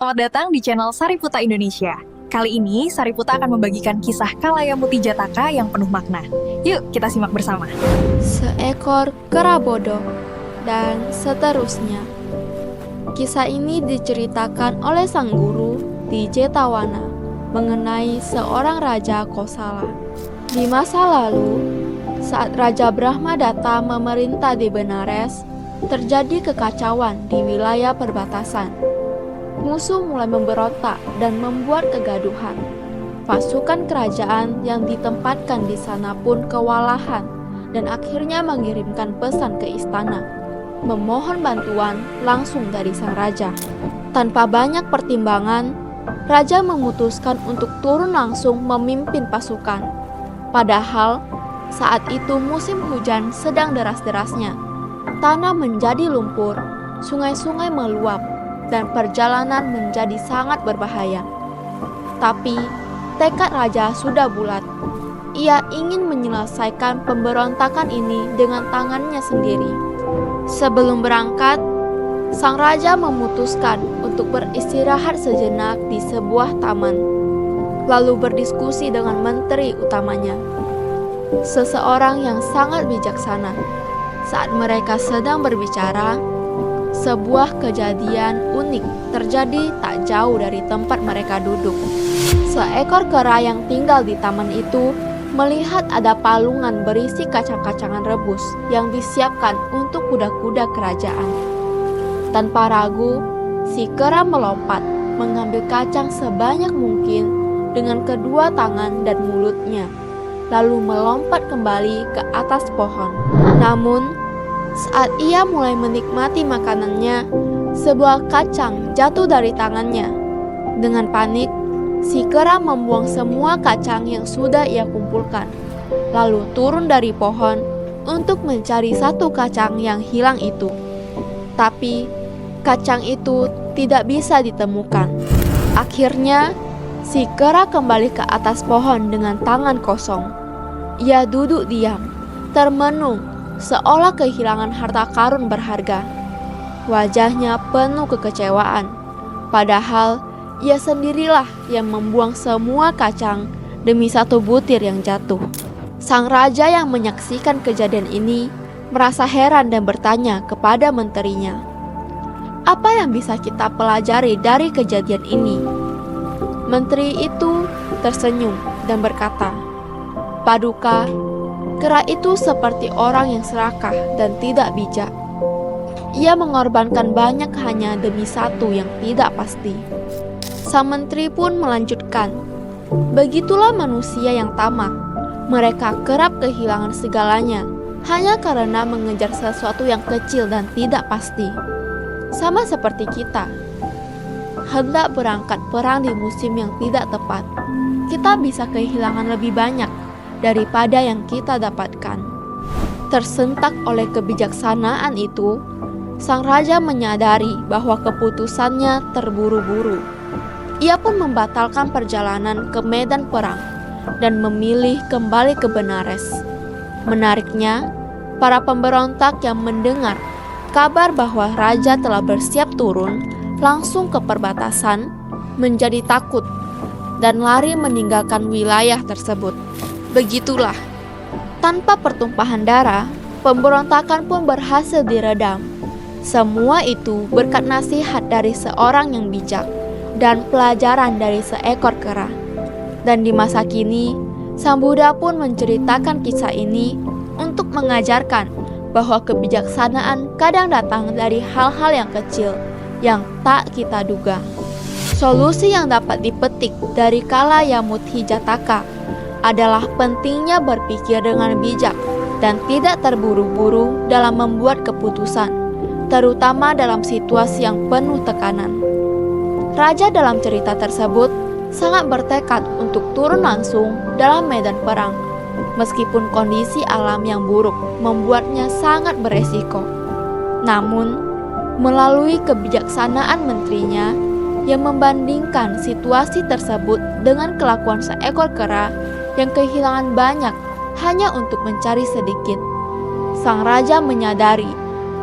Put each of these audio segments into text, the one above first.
Selamat datang di channel Sariputa Indonesia. Kali ini Sariputa akan membagikan kisah Kalayamuti Jataka yang penuh makna. Yuk kita simak bersama. Seekor kera bodoh, dan seterusnya. Kisah ini diceritakan oleh sang guru di Jetawana mengenai seorang Raja Kosala. Di masa lalu, saat Raja Brahmadatta memerintah di Benares, terjadi kekacauan di wilayah perbatasan. Musuh mulai memberontak dan membuat kegaduhan. Pasukan kerajaan yang ditempatkan di sana pun kewalahan dan akhirnya mengirimkan pesan ke istana, memohon bantuan langsung dari sang raja. Tanpa banyak pertimbangan, raja memutuskan untuk turun langsung memimpin pasukan. Padahal saat itu musim hujan sedang deras-derasnya. Tanah menjadi lumpur, sungai-sungai meluap, dan perjalanan menjadi sangat berbahaya. Tapi tekad raja sudah bulat. Ia ingin menyelesaikan pemberontakan ini dengan tangannya sendiri. Sebelum berangkat, sang raja memutuskan untuk beristirahat sejenak di sebuah taman, lalu berdiskusi dengan menteri utamanya, seseorang yang sangat bijaksana. Saat mereka sedang berbicara, sebuah kejadian unik terjadi tak jauh dari tempat mereka duduk. Seekor kera yang tinggal di taman itu melihat ada palungan berisi kacang-kacangan rebus yang disiapkan untuk kuda-kuda kerajaan. Tanpa ragu, si kera melompat, mengambil kacang sebanyak mungkin dengan kedua tangan dan mulutnya, lalu melompat kembali ke atas pohon. Namun, saat ia mulai menikmati makanannya, sebuah kacang jatuh dari tangannya. Dengan panik, si kera membuang semua kacang yang sudah ia kumpulkan, lalu turun dari pohon untuk mencari satu kacang yang hilang itu. Tapi, kacang itu tidak bisa ditemukan. Akhirnya, si kera kembali ke atas pohon dengan tangan kosong. Ia duduk diam, termenung, seolah kehilangan harta karun berharga. Wajahnya penuh kekecewaan, padahal ia sendirilah yang membuang semua kacang demi satu butir yang jatuh. Sang raja yang menyaksikan kejadian ini merasa heran dan bertanya kepada menterinya, "Apa yang bisa kita pelajari dari kejadian ini?" Menteri itu tersenyum dan berkata, "Paduka, kera itu seperti orang yang serakah dan tidak bijak. Ia mengorbankan banyak hanya demi satu yang tidak pasti." Sang menteri pun melanjutkan, "Begitulah manusia yang tamak. Mereka kerap kehilangan segalanya hanya karena mengejar sesuatu yang kecil dan tidak pasti. Sama seperti kita, hendak berangkat perang di musim yang tidak tepat, kita bisa kehilangan lebih banyak daripada yang kita dapatkan." Tersentak oleh kebijaksanaan itu, sang raja menyadari bahwa keputusannya terburu-buru. Ia pun membatalkan perjalanan ke medan perang dan memilih kembali ke Benares. Menariknya, para pemberontak yang mendengar kabar bahwa raja telah bersiap turun langsung ke perbatasan menjadi takut dan lari meninggalkan wilayah tersebut. Begitulah, tanpa pertumpahan darah, pemberontakan pun berhasil diredam. Semua itu berkat nasihat dari seorang yang bijak dan pelajaran dari seekor kera. Dan di masa kini, Sang Buddha pun menceritakan kisah ini untuk mengajarkan bahwa kebijaksanaan kadang datang dari hal-hal yang kecil yang tak kita duga. Solusi yang dapat dipetik dari Kalayamuti Jataka adalah pentingnya berpikir dengan bijak dan tidak terburu-buru dalam membuat keputusan, terutama dalam situasi yang penuh tekanan. Raja dalam cerita tersebut sangat bertekad untuk turun langsung dalam medan perang, meskipun kondisi alam yang buruk membuatnya sangat beresiko. Namun, melalui kebijaksanaan menterinya yang membandingkan situasi tersebut dengan kelakuan seekor kera yang kehilangan banyak hanya untuk mencari sedikit, sang raja menyadari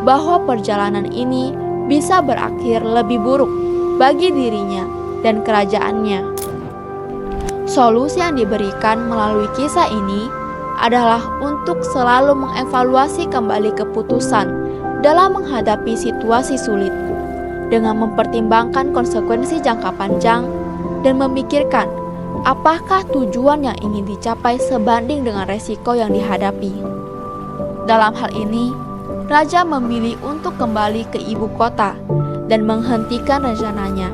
bahwa perjalanan ini bisa berakhir lebih buruk bagi dirinya dan kerajaannya. Solusi yang diberikan melalui kisah ini adalah untuk selalu mengevaluasi kembali keputusan dalam menghadapi situasi sulit, dengan mempertimbangkan konsekuensi jangka panjang dan memikirkan apakah tujuan yang ingin dicapai sebanding dengan resiko yang dihadapi. Dalam hal ini, raja memilih untuk kembali ke ibu kota dan menghentikan rencananya,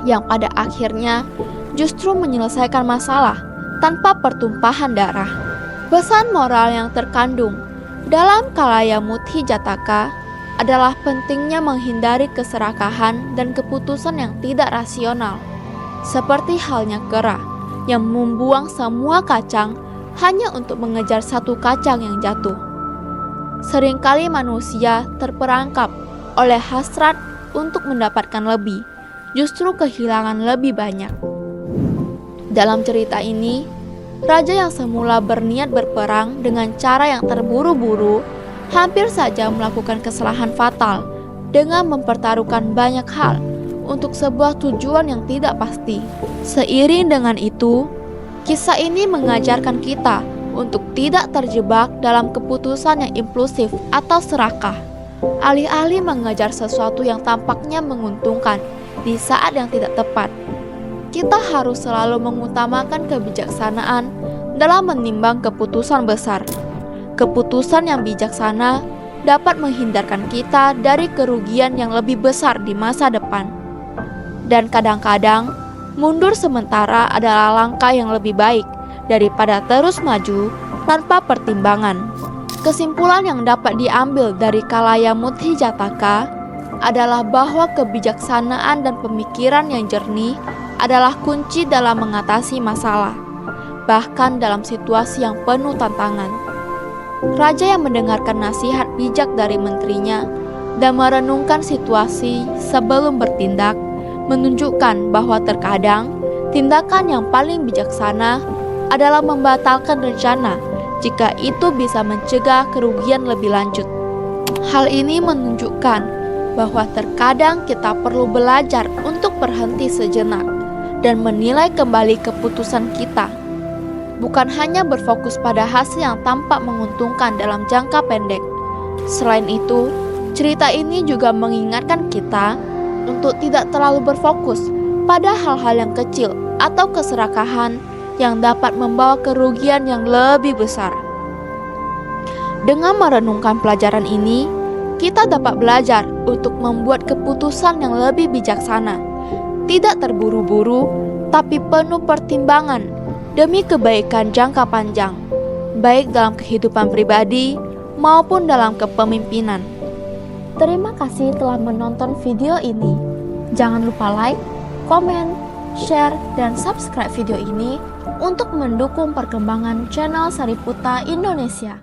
yang pada akhirnya justru menyelesaikan masalah tanpa pertumpahan darah. Pesan moral yang terkandung dalam Kalayamuthi Jataka adalah pentingnya menghindari keserakahan dan keputusan yang tidak rasional, seperti halnya kera yang membuang semua kacang hanya untuk mengejar satu kacang yang jatuh. Seringkali manusia terperangkap oleh hasrat untuk mendapatkan lebih, justru kehilangan lebih banyak. Dalam cerita ini, raja yang semula berniat berperang dengan cara yang terburu-buru hampir saja melakukan kesalahan fatal dengan mempertaruhkan banyak hal untuk sebuah tujuan yang tidak pasti. Seiring dengan itu, kisah ini mengajarkan kita untuk tidak terjebak dalam keputusan yang impulsif atau serakah, alih-alih mengejar sesuatu yang tampaknya menguntungkan di saat yang tidak tepat. Kita harus selalu mengutamakan kebijaksanaan dalam menimbang keputusan besar. Keputusan yang bijaksana dapat menghindarkan kita dari kerugian yang lebih besar di masa depan. Dan kadang-kadang, mundur sementara adalah langkah yang lebih baik daripada terus maju tanpa pertimbangan. Kesimpulan yang dapat diambil dari Kalayamuthi Jataka adalah bahwa kebijaksanaan dan pemikiran yang jernih adalah kunci dalam mengatasi masalah, bahkan dalam situasi yang penuh tantangan. Raja yang mendengarkan nasihat bijak dari menterinya dan merenungkan situasi sebelum bertindak menunjukkan bahwa terkadang tindakan yang paling bijaksana adalah membatalkan rencana jika itu bisa mencegah kerugian lebih lanjut. Hal ini menunjukkan bahwa terkadang kita perlu belajar untuk berhenti sejenak dan menilai kembali keputusan kita, bukan hanya berfokus pada hasil yang tampak menguntungkan dalam jangka pendek. Selain itu, cerita ini juga mengingatkan kita untuk tidak terlalu berfokus pada hal-hal yang kecil atau keserakahan yang dapat membawa kerugian yang lebih besar. Dengan merenungkan pelajaran ini, kita dapat belajar untuk membuat keputusan yang lebih bijaksana, tidak terburu-buru, tapi penuh pertimbangan demi kebaikan jangka panjang, baik dalam kehidupan pribadi maupun dalam kepemimpinan. Terima kasih telah menonton video ini. Jangan lupa like, komen, share, dan subscribe video ini untuk mendukung perkembangan channel Sariputta Indonesia.